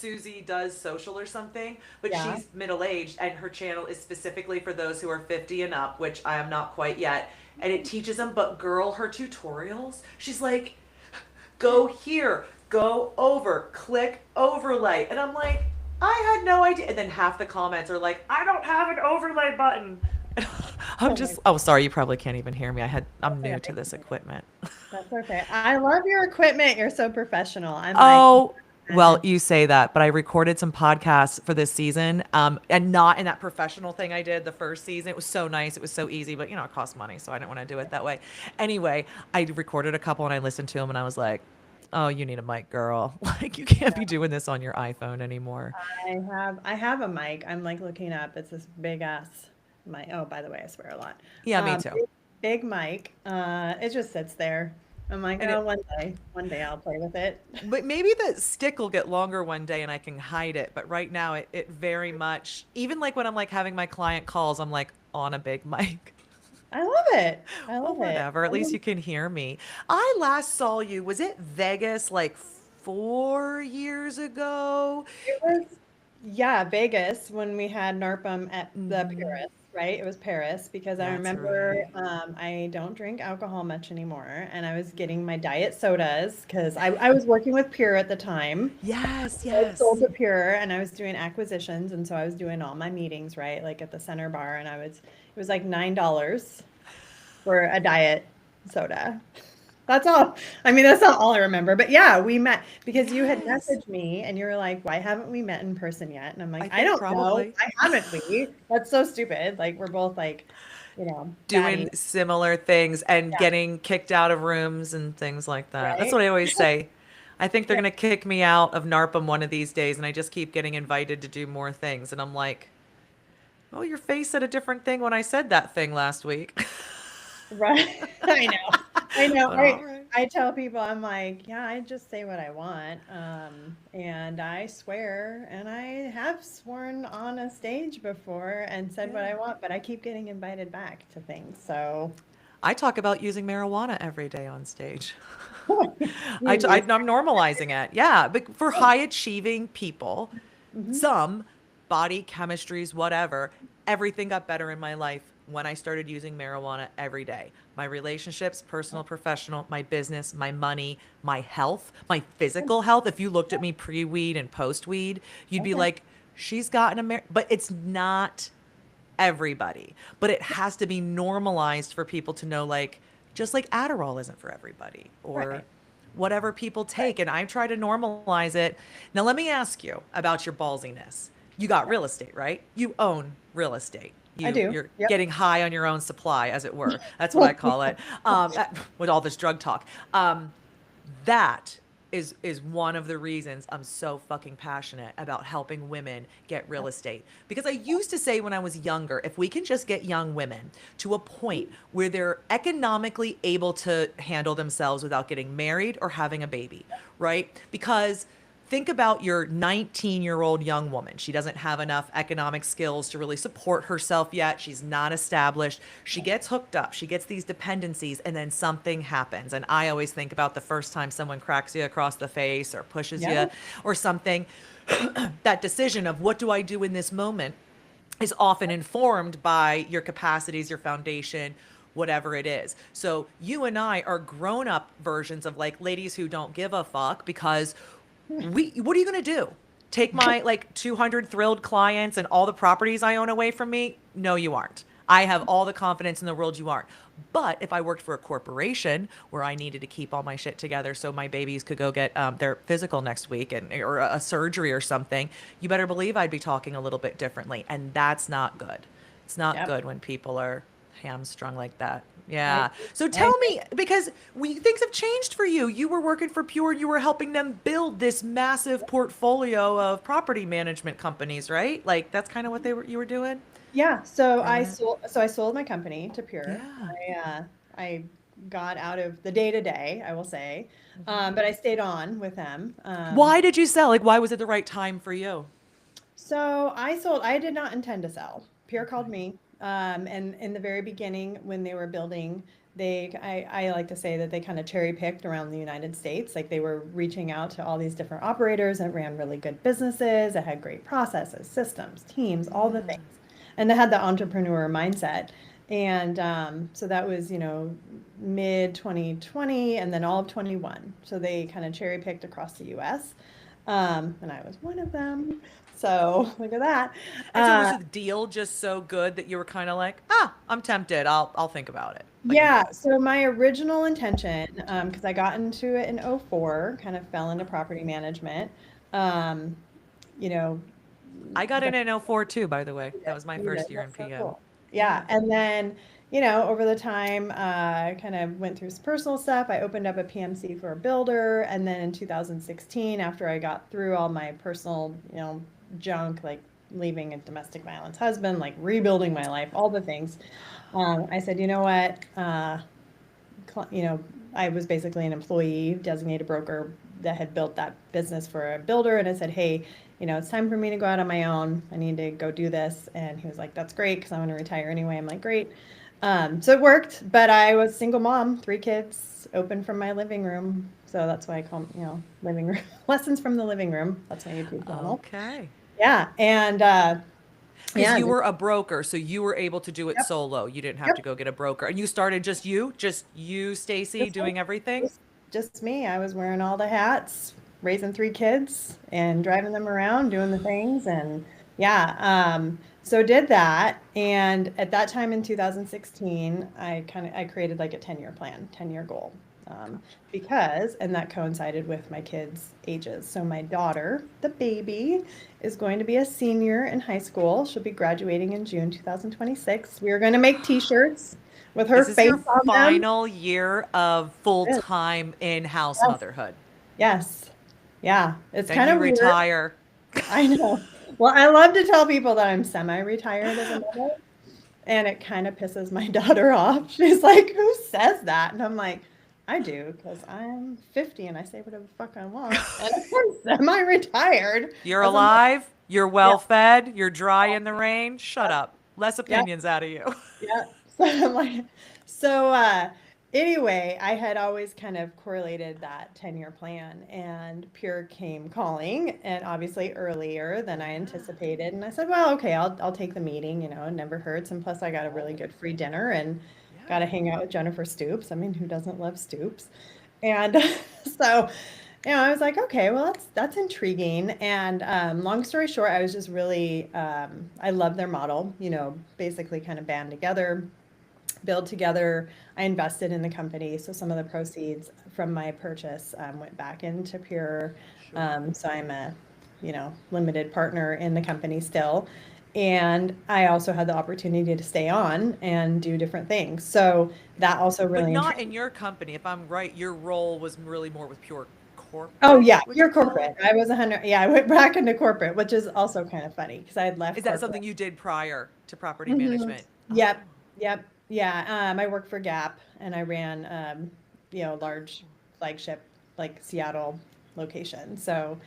Susie does social or something, but Yeah. she's middle-aged and her channel is specifically for those who are 50 and up, which I am not quite yet. And it teaches them, but girl, her tutorials, she's like, go here, go over, click overlay. And I'm like, I had no idea. And then half the comments are like, I don't have an overlay button. I'm Oh my just, oh, sorry, you probably can't even hear me. I'm That's new to okay. this equipment. That's okay. I love your equipment. You're so professional. I'm like, Oh, well, imagine. you say that, but I recorded some podcasts for this season, and not in that professional thing I did the first season. It was so nice. It was so easy, but it cost money, so I didn't want to do it that way. Anyway, I recorded a couple and I listened to them and I was like, oh, you need a mic, girl. Like, you can't be doing this on your iPhone anymore. I have a mic. I'm like looking up. It's this big ass mic. Oh, by the way, I swear a lot. Yeah, me too. Big mic. It just sits there. I'm like, And oh, it, one day I'll play with it. but maybe the stick will get longer one day and I can hide it. But right now, it very much, even like when I'm like having my client calls, I'm like on a big mic. I love it. I Well, love it. whatever. At least you can hear me. I last saw you, was it Vegas like 4 years ago? It was, yeah, Vegas when we had NARPM at the Hmm. Paris, right? It was Paris because I That's remember right. I don't drink alcohol much anymore, and I was getting my diet sodas because I was working with Pure at the time. Yes, I sold yes. to Pure and I was doing acquisitions, and so I was doing all my meetings, right? Like at the center bar, and it was like $9 for a diet soda. That's all. I mean, that's not all I remember. But yeah, we met because you had Yes. messaged me and you were like, "Why haven't we met in person yet?" And I'm like, I "I think don't know. probably Why haven't we?" That's so stupid. Like we're both like, doing batty. similar things and Yeah. getting kicked out of rooms and things like that. That's Right? what I always say. I think they're Yeah. going to kick me out of NARPM one of these days, and I just keep getting invited to do more things. And I'm like, oh, your face said a different thing when I said that thing last week. Right. I know. I know. But all right. I tell people, I'm like, yeah, I just say what I want. And I swear, and I have sworn on a stage before and said what Yeah. I want, but I keep getting invited back to things. So I talk about using marijuana every day on stage. you do. I'm normalizing it. Yeah, but for high achieving people, Mhm. some body chemistries, whatever, everything got better in my life when I started using marijuana every day. My relationships, personal, professional, my business, my money, my health, my physical health. If you looked at me pre weed and post weed, you'd be Okay. like, she's gotten but it's not everybody. But it has to be normalized for people to know, like, just like Adderall isn't for everybody or Right. whatever people Right. take. And I try to normalize it. Now, let me ask you about your ballsiness. You got Yeah. real estate, right? You own real estate. I do. You're Yep. getting high on your own supply, as it were. That's what I call it. With all this drug talk. That is one of the reasons I'm so fucking passionate about helping women get real Yep. estate. Because I used to say when I was younger, if we can just get young women to a point where they're economically able to handle themselves without getting married or having a baby, right? Because think about your 19-year-old young woman. She doesn't have enough economic skills to really support herself yet. She's not established. She gets hooked up. She gets these dependencies, and then something happens. And I always think about the first time someone cracks you across the face or pushes you Yeah. or something. That decision of what do I do in this moment is often informed by your capacities, your foundation, whatever it is. So you and I are grown up versions of like ladies who don't give a fuck because what are you going to do? Take my like 200 thrilled clients and all the properties I own away from me? No, you aren't. I have all the confidence in the world you aren't. But if I worked for a corporation where I needed to keep all my shit together so my babies could go get their physical next week or a surgery or something, you better believe I'd be talking a little bit differently. And that's not good. It's not Yep. good when people are hamstrung like that. I Yeah. So I tell agree. me, because things have changed for you. You were working for Pure, you were helping them build this massive portfolio of property management companies, right? Like that's kind of what you were doing. Yeah, Brilliant. so I sold my company to Pure. Yeah. I got out of the day to day, I will say, but I stayed on with them. Why did you sell? Like, why was it the right time for you? So I sold. I did not intend to sell. Pure called Okay. me, and in the very beginning when they were building. I like to say that they kind of cherry picked around the United States. Like they were reaching out to all these different operators that ran really good businesses, that had great processes, systems, teams, all the things. And they had the entrepreneur mindset. And so that was, mid 2020 and then all of 21. So they kind of cherry picked across the US. And I was one of them. So look at that. And so was the deal just so good that you were kind of like, ah, I'm tempted. I'll think about it. Like, Yeah, so my original intention, because I got into it in '04, kind of fell into property management. Um, you know, I got the, in '04 too, by the way. That was my you did, first year in that's so PM. cool. Yeah, Yeah. and then, over the time, I kind of went through some personal stuff. I opened up a PMC for a builder, and then in 2016, after I got through all my personal, junk, like leaving a domestic violence husband, like rebuilding my life, all the things, I said, you know what? You know, I was basically an employee, designated broker that had built that business for a builder. And I said, hey, it's time for me to go out on my own. I need to go do this. And he was like, that's great because I want to retire anyway. I'm like, great. So it worked, but I was single mom, 3 kids, open from my living room. So that's why I call, living room lessons from the living room. That's my YouTube channel. Okay. Yeah. And, Because yeah. you were a broker, so you were able to do it Yep. solo. You didn't have to Yep. go get a broker. And you started just you, Stacey, Just me. doing everything? Just me. I was wearing all the hats, raising 3 kids and driving them around, doing the things. And yeah, so did that. And at that time in 2016, I created like a 10-year plan, 10-year goal. And that coincided with my kids' ages. So my daughter, the baby, is going to be a senior in high school. She'll be graduating in June 2026. We are going to make t-shirts with her Is this face your on them. final year of full-time in-house Yes. motherhood? Yes. Yeah. It's Then kind you of weird. retire. I know. Well, I love to tell people that I'm semi-retired as a mother, and it kind of pisses my daughter off. She's like, "Who says that?" And I'm like, "I do because I'm 50 and I say whatever the fuck I want, and I'm semi-retired You're as a mother." alive, you're Yeah. well fed, you're dry in the rain. Shut up. Less Yeah. opinions out of you. Yeah. So I'm like, so anyway, I had always kind of correlated that 10-year plan, and Pure came calling, and obviously earlier than I anticipated. And I said, well, okay, I'll take the meeting, it never hurts. And plus I got a really good free dinner and got to Yeah. hang out with Jennifer Stoops. I mean, who doesn't love Stoops? And so, I was like, okay, well, that's intriguing. And long story short, I was just really, I love their model, basically kind of band together, build together. I invested in the company, so some of the proceeds from my purchase went back into Pure. Sure. So I'm a, limited partner in the company still. And I also had the opportunity to stay on and do different things. So that also But really not in intrigued. your company. If I'm right, your role was really more with pure Oh corporate, yeah, would you you're call it? corporate. I was 100. Yeah, I went back into corporate, which is also kind of funny because I had left Is that corporate. something you did prior to property Hmm. management? Oh, Yep, yep, yeah. I worked for Gap, and I ran, large flagship like Seattle location. So,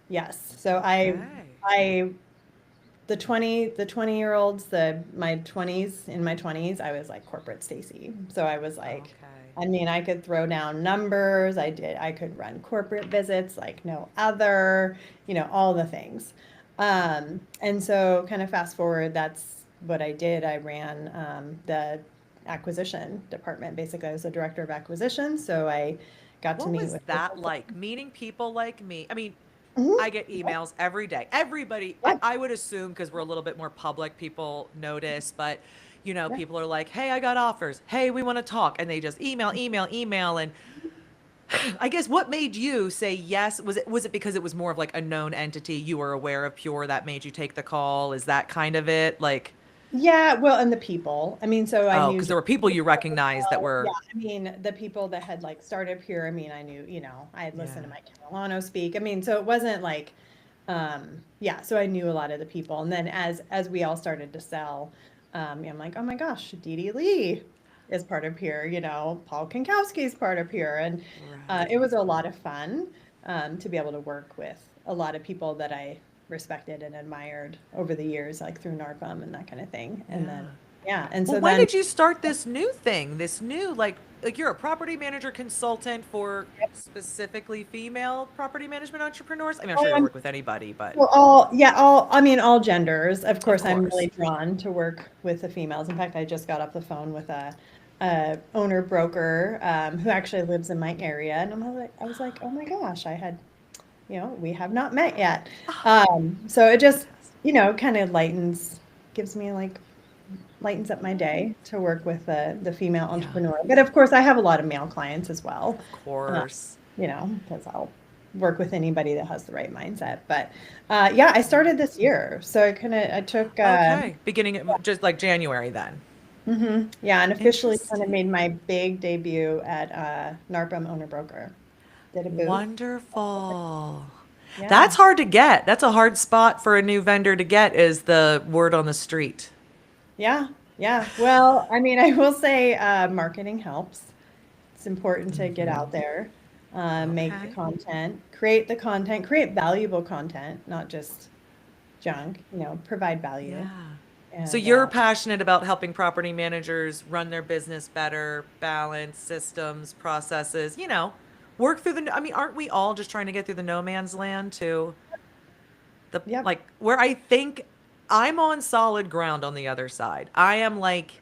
yes. So okay. I, the 20-year-olds, my 20s, in my 20s, I was like corporate Stacy. So I was like, Okay. I mean, I could throw down numbers. I could run corporate visits like no other, all the things. And so kind of fast forward, that's what I did. I ran the acquisition department. Basically, I was the director of acquisition. So I got to What meet was with that like? Meeting people like me? I mean, Mhm. I get emails every day. Everybody, Yeah, I would assume because we're a little bit more public, people notice, but yeah. people are like, hey, I got offers. Hey, we want to talk. And they just email, email, email. And I guess what made you say yes? Was it because it was more of like a known entity? You were aware of Pure that made you take the call? Is that kind of it? Like, Yeah, well, and the people. I mean, so I oh, knew because just there were people you recognized that yeah, were, I mean, the people that had like started here, I mean, I knew, I had listened yeah. to Mike Catalano speak. I mean, so it wasn't like yeah, so I knew a lot of the people. And then as we all started to sell, I'm like, oh my gosh, Dee Dee Lee is part of here, Paul Kankowski is part of here. And it Right. was a lot of fun to be able to work with a lot of people that I respected and admired over the years, like through NARPM and that kind of thing. And then Yeah. Yeah. And Well, so when then, did you start this new thing? This new like you're a property manager consultant for specifically female property management entrepreneurs? I mean, I'm sure you um, work with anybody, but well, I mean, all genders. Of of course, I'm really course. drawn to work with the females. In fact, I just got off the phone with a owner broker who actually lives in my area, and I was like, oh my gosh, we have not met yet. So it just, Fantastic. kind of gives me like lightens up my day to work with the female Yeah, entrepreneur. But of course, I have a lot of male clients as well, of uh, course. because I'll work with anybody that has the right mindset. But yeah, I started this year, so I took Okay. Beginning of just like January then. yeah, and officially kind of Interesting. made my big debut at NARPM Owner Broker. Did a booth. Wonderful. Yeah. That's hard to get. That's a hard spot for a new vendor to get is the word on the street. Yeah, yeah. Well, I mean, I will say marketing helps. It's important to get out there, make Okay. the content, create valuable content, not just junk, provide value. Yeah. So And you're passionate about helping property managers run their business better, balance systems, processes, work through I mean, aren't we all just trying to get through the no man's land to the, yep, like, where I think I'm on solid ground on the other side. I am like,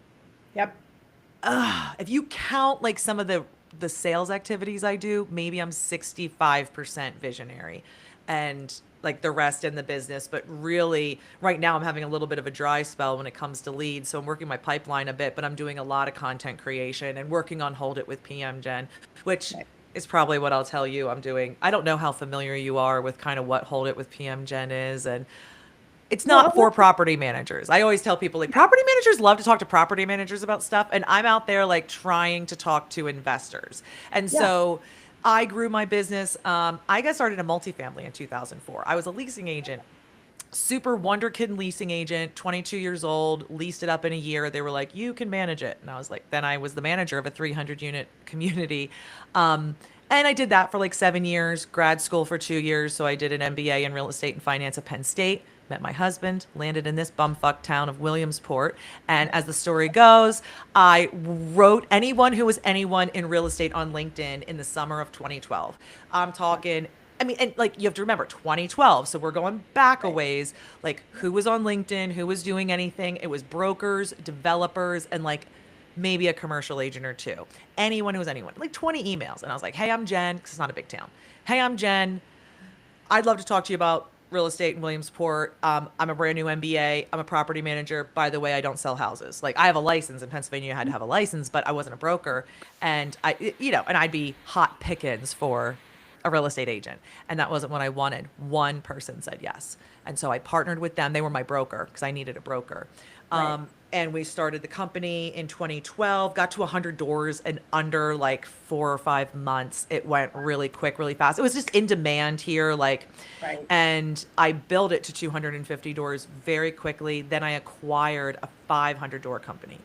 yep, if you count like some of the sales activities I do, maybe I'm 65% visionary and like the rest in the business. But really, right now I'm having a little bit of a dry spell when it comes to leads. So I'm working my pipeline a bit, but I'm doing a lot of content creation and working on Hold It with PM Gen, which right. is probably what I'll tell you I'm doing. I don't know how familiar you are with kind of what Hold It with PM Gen is. And it's Well, not for property managers. I always tell people like property managers love to talk to property managers about stuff, and I'm out there like trying to talk to investors. And yeah, so I grew my business. I got started in multifamily in 2004. I was a leasing agent, super wonderkid leasing agent, 22 years old, leased it up in a year. They were like, you can manage it. And I was like, then I was the manager of a 300 unit community. And I did that for like 7 years, grad school for 2 years. So I did an MBA in real estate and finance at Penn State, met my husband, landed in this bumfuck town of Williamsport. And as the story goes, I wrote anyone who was anyone in real estate on LinkedIn in the summer of 2012. I'm talking, I mean, and like you have to remember 2012. So we're going back a right. ways. Like who was on LinkedIn, who was doing anything? It was brokers, developers, and like maybe a commercial agent or two. Anyone who was anyone, like 20 emails. And I was like, hey, I'm Jen, because it's not a big town. Hey, I'm Jen. I'd love to talk to you about real estate in Williamsport. I'm a brand new MBA. I'm a property manager. By the way, I don't sell houses. Like I have a license in Pennsylvania. I had to have a license, but I wasn't a broker. And and I'd be hot pickings for a real estate agent. And that wasn't what I wanted. One person said yes. And so I partnered with them. They were my broker because I needed a broker. Right. And we started the company in 2012, got to 100 doors in under like 4 or 5 months. It went really quick, really fast. It was just in demand here, like, Right. and I built it to 250 doors very quickly. Then I acquired a 500 door company.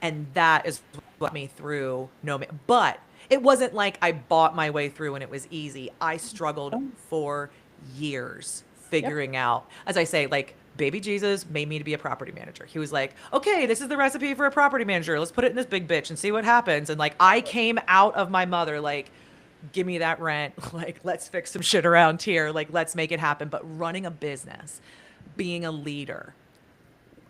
And that is what got me through no man. But it wasn't like I bought my way through and it was easy. I struggled Oh, for years yep. figuring out, as I say, like baby Jesus made me to be a property manager. He was like, okay, this is the recipe for a property manager. Let's put it in this big bitch and see what happens. And like, I came out of my mother, like, give me that rent. Like, let's fix some shit around here. Like, let's make it happen. But running a business, being a leader,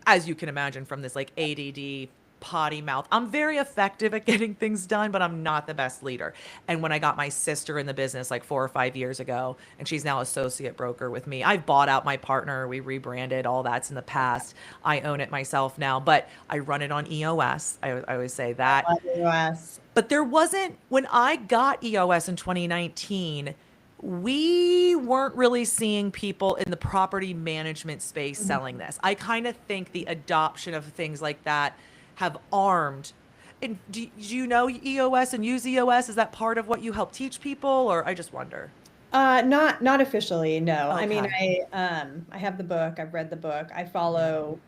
as you can imagine from this like ADD potty mouth. I'm very effective at getting things done, but I'm not the best leader. And when I got my sister in the business like 4 or 5 years ago, and she's now associate broker with me, I've bought out my partner. We rebranded. All that's in the past. I own it myself now, but I run it on EOS. I always say that. Love US. But there wasn't, when I got EOS in 2019, we weren't really seeing people in the property management space selling this. I kind of think the adoption of things like that have armed. And do you know EOS and use EOS? Is that part of what you help teach people, or I just wonder? Not officially, no. I mean, Okay. I have the book. I've read the book. I follow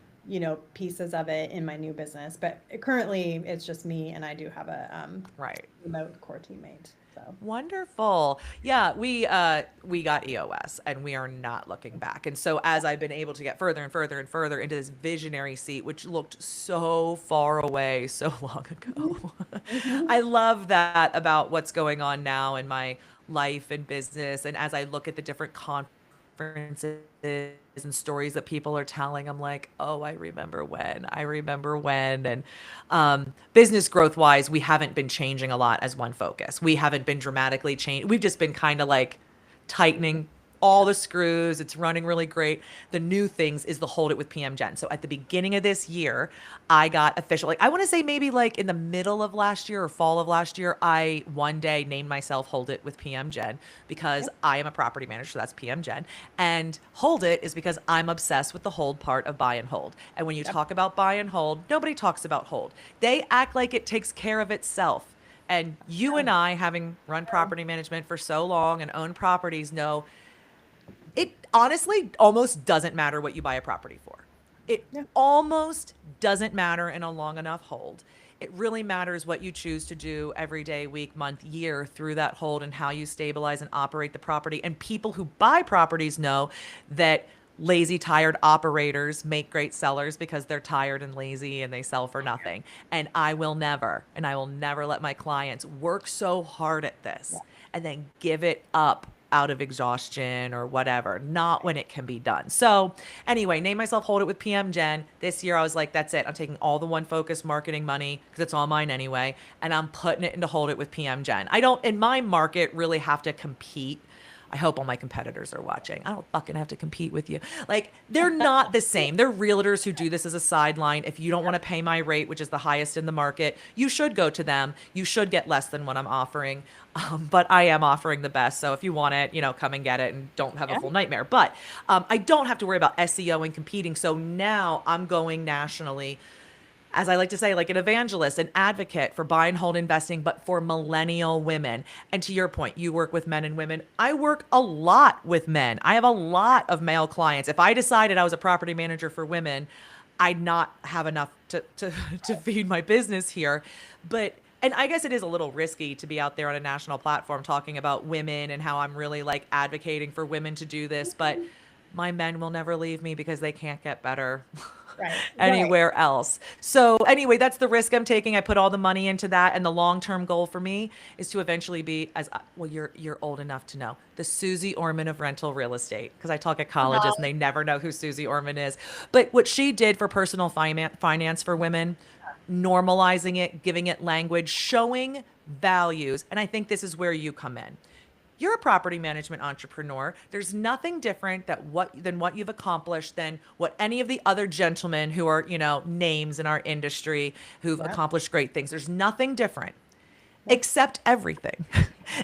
pieces of it in my new business. But currently it's just me, and I do have a Right. remote core teammate. So Wonderful. Yeah, we got EOS and we are not looking back. And so as I've been able to get further and further and further into this visionary seat, which looked so far away so long ago, Mhm. I love that about what's going on now in my life and business. And as I look at the different conferences and stories that people are telling, I'm like, oh, I remember when. I remember when. And business growth wise, we haven't been changing a lot as one focus. We haven't been dramatically changed. We've just been kind of like tightening all the screws. It's running really great. The new things is the hold it with PM Gen. So at the beginning of this year, I got official. Like I want to say maybe like in the middle of last year or fall of last year, I one day named myself Hold It with PM Gen because I am a property manager, so that's PM Gen. And Hold It is because I'm obsessed with the hold part of buy and hold. And when you talk about buy and hold, nobody talks about hold. They act like it takes care of itself. And you and I, having run property management for so long and owned properties, know it honestly almost doesn't matter what you buy a property for. It Yeah. almost doesn't matter in a long enough hold. It really matters what you choose to do every day, week, month, year through that hold and how you stabilize and operate the property. And people who buy properties know that lazy, tired operators make great sellers because they're tired and lazy and they sell for nothing. And I will never let my clients work so hard at this and then give it up out of exhaustion or whatever, not when it can be done. So anyway, name myself Hold It with PM Gen. This year I was like, that's it. I'm taking all the one focus marketing money because it's all mine anyway. And I'm putting it into Hold It with PM Gen. I don't, in my market, really have to compete. I hope all my competitors are watching. I don't fucking have to compete with you. Like, they're not the same. They're realtors who do this as a sideline. If you don't want to pay my rate, which is the highest in the market, you should go to them. You should get less than what I'm offering. But I am offering the best. So if you want it, come and get it and don't have a Yeah. full nightmare. But I don't have to worry about SEO and competing. So now I'm going nationally, as I like to say, like an evangelist, an advocate for buy and hold investing, but for millennial women. And to your point, you work with men and women. I work a lot with men. I have a lot of male clients. If I decided I was a property manager for women, I'd not have enough to feed my business here. And I guess it is a little risky to be out there on a national platform talking about women and how I'm really like advocating for women to do this. But my men will never leave me because they can't get better Right. Right. anywhere else. So anyway, that's the risk I'm taking. I put all the money into that, and the long-term goal for me is to eventually be as well. You're old enough to know the Susie Orman of rental real estate because I talk at colleges and they never know who Susie Orman is. But what she did for personal finance for women, normalizing it, giving it language, showing values, and I think this is where you come in. You're a property management entrepreneur. There's nothing different than what you've accomplished than what any of the other gentlemen who are, names in our industry who've Yeah. accomplished great things. There's nothing different except everything.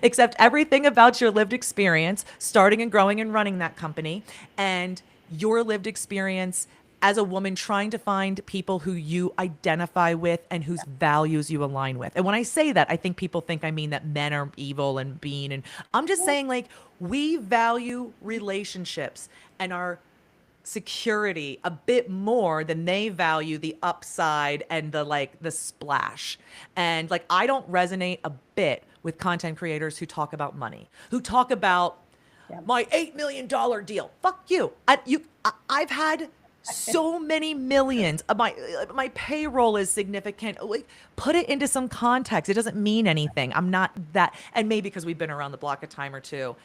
Except everything about your lived experience, starting and growing and running that company, and your lived experience as a woman trying to find people who you identify with and whose values you align with. And when I say that, I think people think I mean that men are evil and mean. And I'm just saying, like, we value relationships and our security a bit more than they value the upside and the splash. And like I don't resonate a bit with content creators who talk about money, who talk about Yeah. my $8 million deal. Fuck you. I've had so many millions. My payroll is significant. Like, put it into some context. It doesn't mean anything. I'm not that, and maybe because we've been around the block a time or two,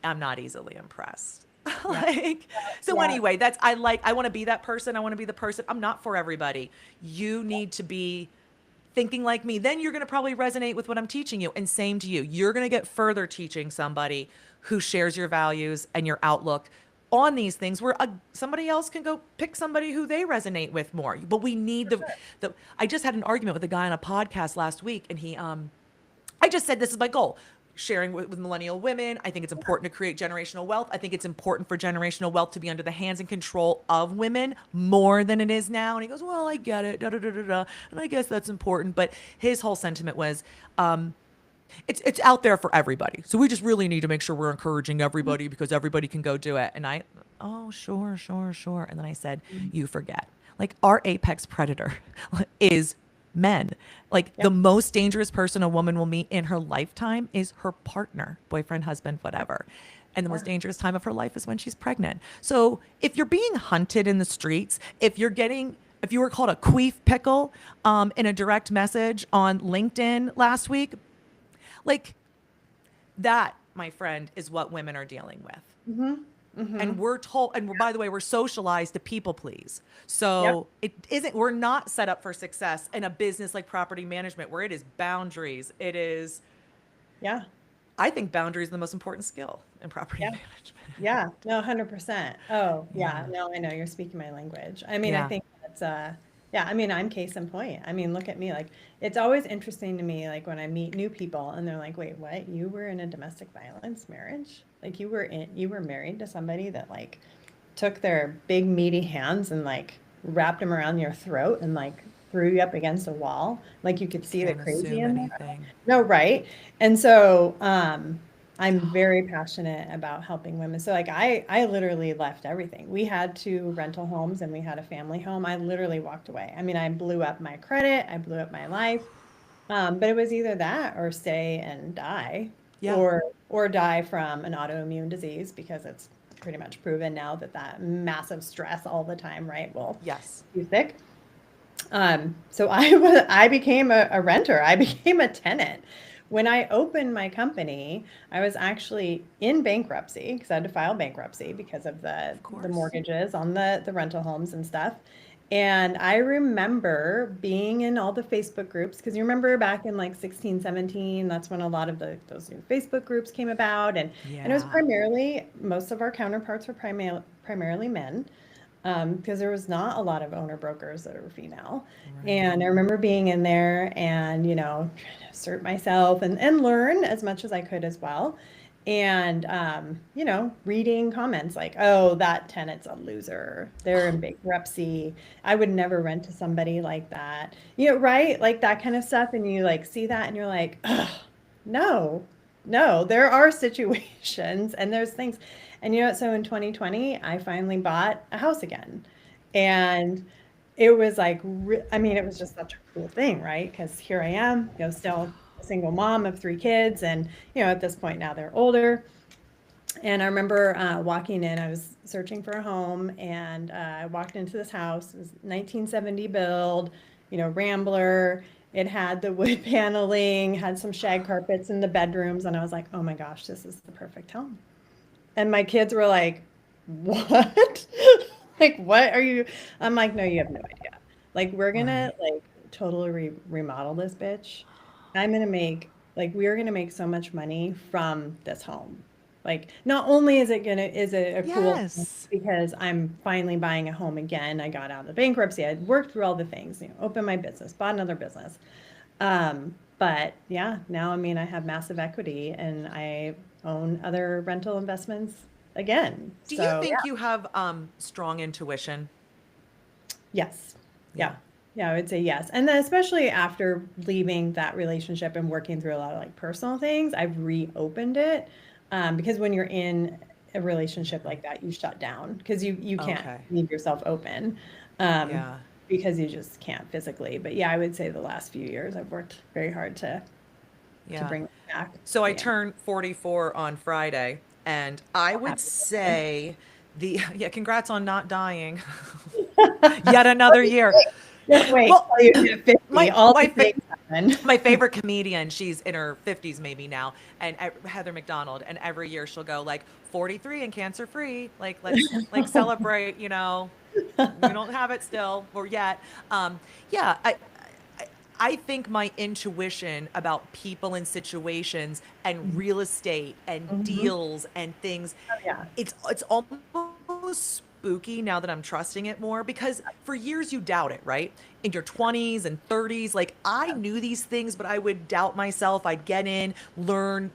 I'm not easily impressed. Yeah. Like, so Yeah. anyway, I want to be that person. I want to be the person. I'm not for everybody. You need to be thinking like me. Then you're going to probably resonate with what I'm teaching you. And same to you. You're going to get further teaching somebody who shares your values and your outlook on these things where somebody else can go pick somebody who they resonate with more. But we need the I just had an argument with a guy on a podcast last week and I just said, this is my goal. Sharing with millennial women. I think it's important to create generational wealth. I think it's important for generational wealth to be under the hands and control of women more than it is now. And he goes, well, I get it. Da, da, da, da, da. And I guess that's important. But his whole sentiment was, it's out there for everybody. So we just really need to make sure we're encouraging everybody because everybody can go do it. And oh, sure, sure, sure. And then I said, you forget. Like our apex predator is men. Like Yep. the most dangerous person a woman will meet in her lifetime is her partner, boyfriend, husband, whatever. And the most Sure. dangerous time of her life is when she's pregnant. So if you're being hunted in the streets, if you were called a queef pickle in a direct message on LinkedIn last week, like that, my friend, is what women are dealing with. Mm-hmm. Mm-hmm. And we're told, and by the way, we're socialized to people please. Yep. So we're not set up for success in a business like property management where it is boundaries. It is, Yeah. I think boundaries are the most important skill in property Yeah. management. Yeah. No, 100%. Oh, yeah. Yeah. No, I know you're speaking my language. I mean, I Yeah. think that's yeah, I mean, I'm case in point. I mean, look at me. Like, it's always interesting to me, like when I meet new people and they're like, wait, what? You were in a domestic violence marriage? Like you were married to somebody that like took their big meaty hands and like wrapped them around your throat and like threw you up against a wall. Like you could see the Can't crazy assume in there. anything. No, right. And so I'm very passionate about helping women. So like I literally left everything. We had two rental homes and we had a family home. I literally walked away. I mean, I blew up my credit, I blew up my life. But it was either that or stay and die Yeah. or die from an autoimmune disease because it's pretty much proven now that that massive stress all the time, right, will Yes. make you sick. So I became a renter. I became a tenant. When I opened my company, I was actually in bankruptcy because I had to file bankruptcy because of Of the course. mortgages on the rental homes and stuff. And I remember being in all the Facebook groups because you remember back in like 16, 17, that's when a lot of those new Facebook groups came about. And it was Yeah. primarily, most of our counterparts were primarily men because there was not a lot of owner brokers that were female. Right. And I remember being in there and, trying to assert myself and learn as much as I could as well. And, reading comments like, oh, that tenant's a loser. They're in bankruptcy. I would never rent to somebody like that. Right? Like that kind of stuff. And you like see that and you're like, ugh, no, no, there are situations and there's things. And so in 2020, I finally bought a house again. And it was like, I mean, it was just such a cool thing, right? Because here I am, still a single mom of three kids. And, at this point now they're older. And I remember walking in, I was searching for a home and I walked into this house. It was 1970 build, Rambler. It had the wood paneling, had some shag carpets in the bedrooms. And I was like, oh my gosh, this is the perfect home. And my kids were like, what? Like, what are you? I'm like, no, you have no idea. Like, we're gonna Right. like totally remodel this bitch. I'm gonna make like we are gonna make so much money from this home. Like, not only is it a cool thing Yes. because I'm finally buying a home again. I got out of bankruptcy. I worked through all the things, opened my business, bought another business. But yeah, now I mean I have massive equity and I own other rental investments again. Do you So think you have strong intuition? yes. Yeah. Yeah. Yeah, I would say yes. And then especially after leaving that relationship and working through a lot of like personal things, I've reopened it. Because when you're in a relationship like that, you shut down because you can't Okay. leave yourself open. Um, Yeah. because you just can't physically. But yeah, I would say the last few years I've worked very hard to Yeah. bring it back. So I Yeah. turned 44 on Friday, and I Oh, would happy birthday. say yeah, congrats on not dying. Yet another year. Just wait Well, till you hit 50. my All my the fa- things happen. my favorite comedian, she's in her 50s maybe now, and Heather McDonald, and every year she'll go like 43 and cancer free, like let's like celebrate, we don't have it still or yet. Yeah, I think my intuition about people and situations and real estate and Mhm. deals and things, Oh, yeah. it's almost spooky now that I'm trusting it more because for years you doubt it, right? In your 20s and 30s, like I knew these things, but I would doubt myself. I'd get in, learn.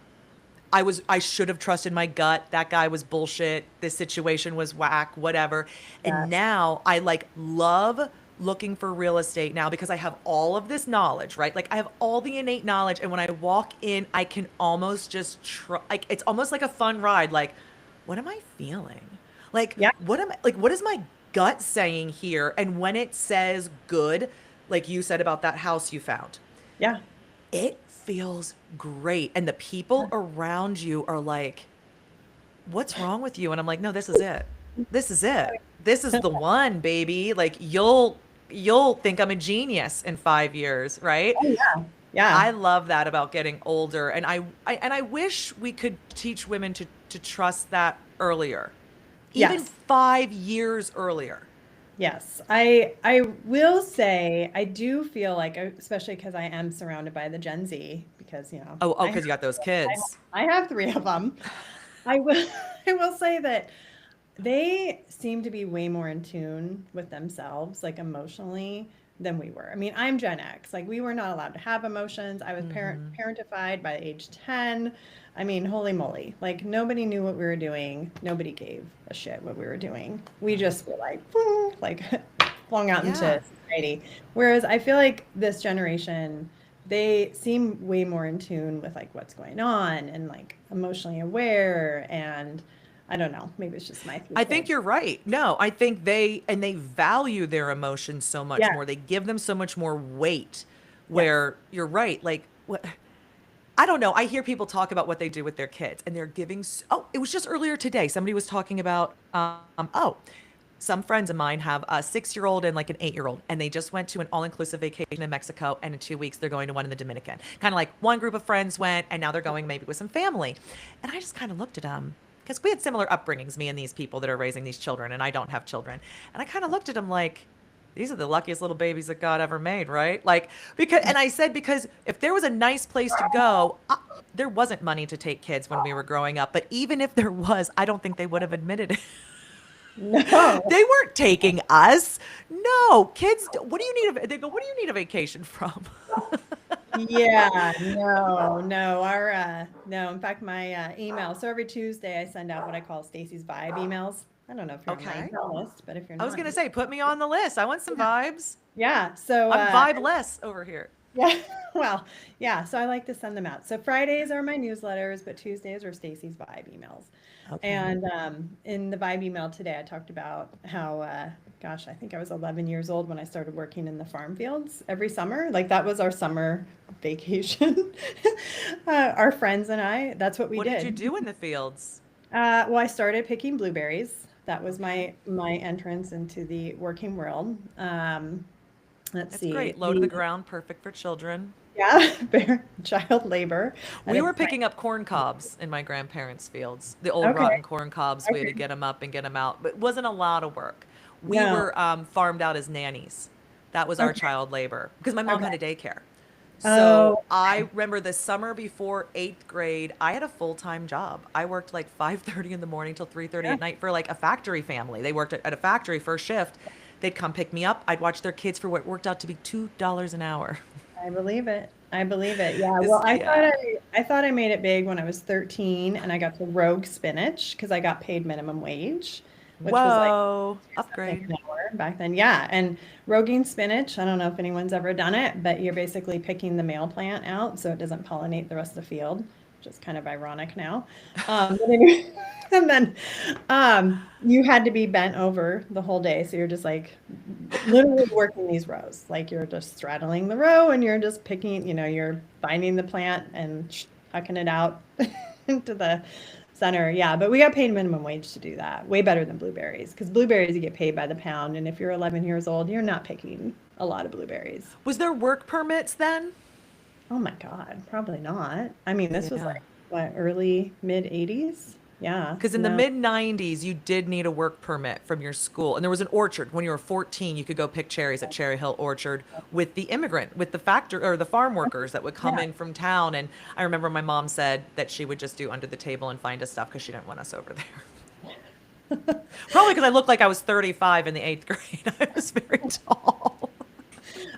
I should have trusted my gut. That guy was bullshit. This situation was whack, whatever. Yeah. And now I like love looking for real estate now because I have all of this knowledge, right? Like I have all the innate knowledge and when I walk in, I can almost just try like it's almost like a fun ride. Like, what am I feeling? Like, Yeah. what am I like what is my gut saying here. And when it says good, like you said about that house you found, Yeah. it feels great. And the people around you are like, what's wrong with you? And I'm like, no, this is it. This is it. This is the one, baby. Like you'll think I'm a genius in 5 years, right? Oh yeah. Yeah. I love that about getting older. And I wish we could teach women to trust that earlier. Even Yes. 5 years earlier. Yes. I will say I do feel like, especially because I am surrounded by the Gen Z, because Oh, because you got those kids. I have three of them. I will I will say that they seem to be way more in tune with themselves, like emotionally, than we were. I mean, I'm Gen X. Like we were not allowed to have emotions. I was Hmm. parentified by age 10. I mean, holy moly. Like nobody knew what we were doing. Nobody gave a shit what we were doing. We just were like, like flung out Yeah. into society. Whereas I feel like this generation, they seem way more in tune with like what's going on and like emotionally aware, and I don't know, maybe it's just my three I think kids. you're right. No, I think they value their emotions so much Yeah. more. They give them so much more weight Yes. where you're right. Like what I don't know. I hear people talk about what they do with their kids and they're giving oh, it was just earlier today. Somebody was talking about oh, some friends of mine have a 6-year-old and like an 8-year-old, and they just went to an all-inclusive vacation in Mexico, and in 2 weeks they're going to one in the Dominican. Kind of like one group of friends went, and now they're going maybe with some family. And I just kind of looked at them because we had similar upbringings, me and these people that are raising these children, and I don't have children. And I kind of looked at them like, these are the luckiest little babies that God ever made, right? Like, because, and I said, because if there was a nice place to go, there wasn't money to take kids when we were growing up. But even if there was, I don't think they would have admitted it. No. They weren't taking us. No, kids, what do you need? They go, what do you need a vacation from? Yeah, no, no. Our no, in fact my email. So every Tuesday I send out what I call Stacey's vibe emails. I don't know if you're on my Okay. email list, but if you're I was not, going to say, put me on the list. I want some yeah. vibes. Yeah. So I'm vibeless over here. yeah, well, yeah, so I like to send them out. So Fridays are my newsletters, but Tuesdays are Stacy's Vibe emails. Okay. And in the Vibe email today, I talked about how, gosh, I think I was 11 years old when I started working in the farm fields every summer. Like that was our summer vacation. Our friends and I, that's what we What did you did. do in the fields? Well, I started picking blueberries. That was Okay. my entrance into the working world. Let's That's see. great. Low to the ground, perfect for children. Yeah, child labor at We its were prime. picking up corn cobs in my grandparents' fields, the old Okay, rotten corn cobs. We had to okay. get them up and get them out, but it wasn't a lot of work. We No, were farmed out as nannies. That was our okay, child labor because my mom okay. had a daycare. So Oh, I okay. remember the summer before eighth grade, I had a full-time job. I worked like 5:30 in the morning till 3:30 Yeah, at night for like a factory family. They worked at a factory first shift. They'd come pick me up. I'd watch their kids for what worked out to be $2 an hour. I believe it. I believe it. Yeah, well, This, yeah. I thought I made it big when I was 13 and I got to rogue spinach because I got paid minimum wage, which was like Whoa, 2 something upgrade. an hour back then. Yeah, and roguing spinach, I don't know if anyone's ever done it, but you're basically picking the male plant out so it doesn't pollinate the rest of the field, which is kind of ironic now. But anyway, and then you had to be bent over the whole day, so you're just like literally working these rows. Like you're just straddling the row and you're just picking, you're finding the plant and hucking it out into the center. Yeah, but we got paid minimum wage to do that. Way better than blueberries because blueberries you get paid by the pound. And if you're 11 years old, you're not picking a lot of blueberries. Was there work permits then? Oh my God, probably not. I mean, this was Yeah. like what, early mid 80s? Yeah, Because in the no. mid 90s, you did need a work permit from your school. And there was an orchard. When you were 14, you could go pick cherries at Cherry Hill Orchard with the immigrant, with the factor or the farm workers that would come Yeah. in from town. And I remember my mom said that she would just do under the table and find us stuff because she didn't want us over there. Probably because I looked like I was 35 in the eighth grade. I was very tall.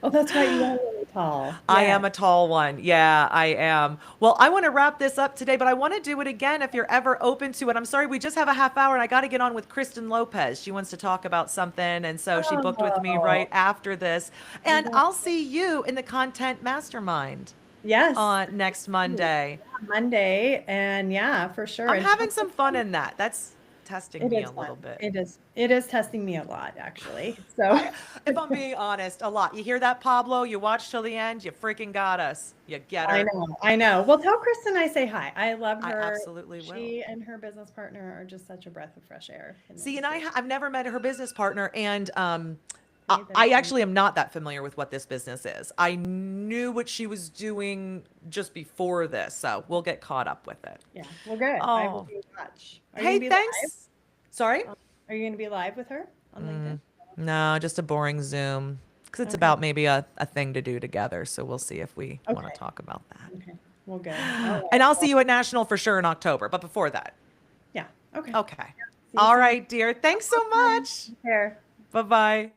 Oh, that's right. You are really tall. I Yeah. am a tall one. Yeah, I am. Well, I want to wrap this up today, but I want to do it again if you're ever open to it. I'm sorry, we just have a half hour and I got to get on with Kristen Lopez. She wants to talk about something. And so she booked with me Oh, right after this. And yeah. I'll see you in the content mastermind Yes. on next Monday. Monday. And yeah, for sure. I'm And talk having some fun about in that. That's testing It me is a little fun. bit. It is testing me a lot, actually. So If I'm being honest, a lot. You hear that, Pablo? You watch till the end. You freaking got us. You get I her. know, I know. Well, tell Kristen I say hi. I love I her. absolutely will. She and her business partner are just such a breath of fresh air in the See, and industry. I've never met her business partner, and See, there's I some- actually am not that familiar with what this business is. I knew what she was doing just before this, so we'll get caught up with it. Yeah, well, good. I will Oh, be in touch. Are you hey, gonna be live? thanks. Sorry? Are you gonna be live with her on LinkedIn? No, just a boring Zoom. Because it's Okay. about maybe a thing to do together. So we'll see if we want to Okay. talk about that. Okay. Well, good. All And right. I'll Well, see you at National for sure in October. But before that, yeah. Okay. okay. See you All soon. right, dear. Thanks so much. Take care. Bye bye.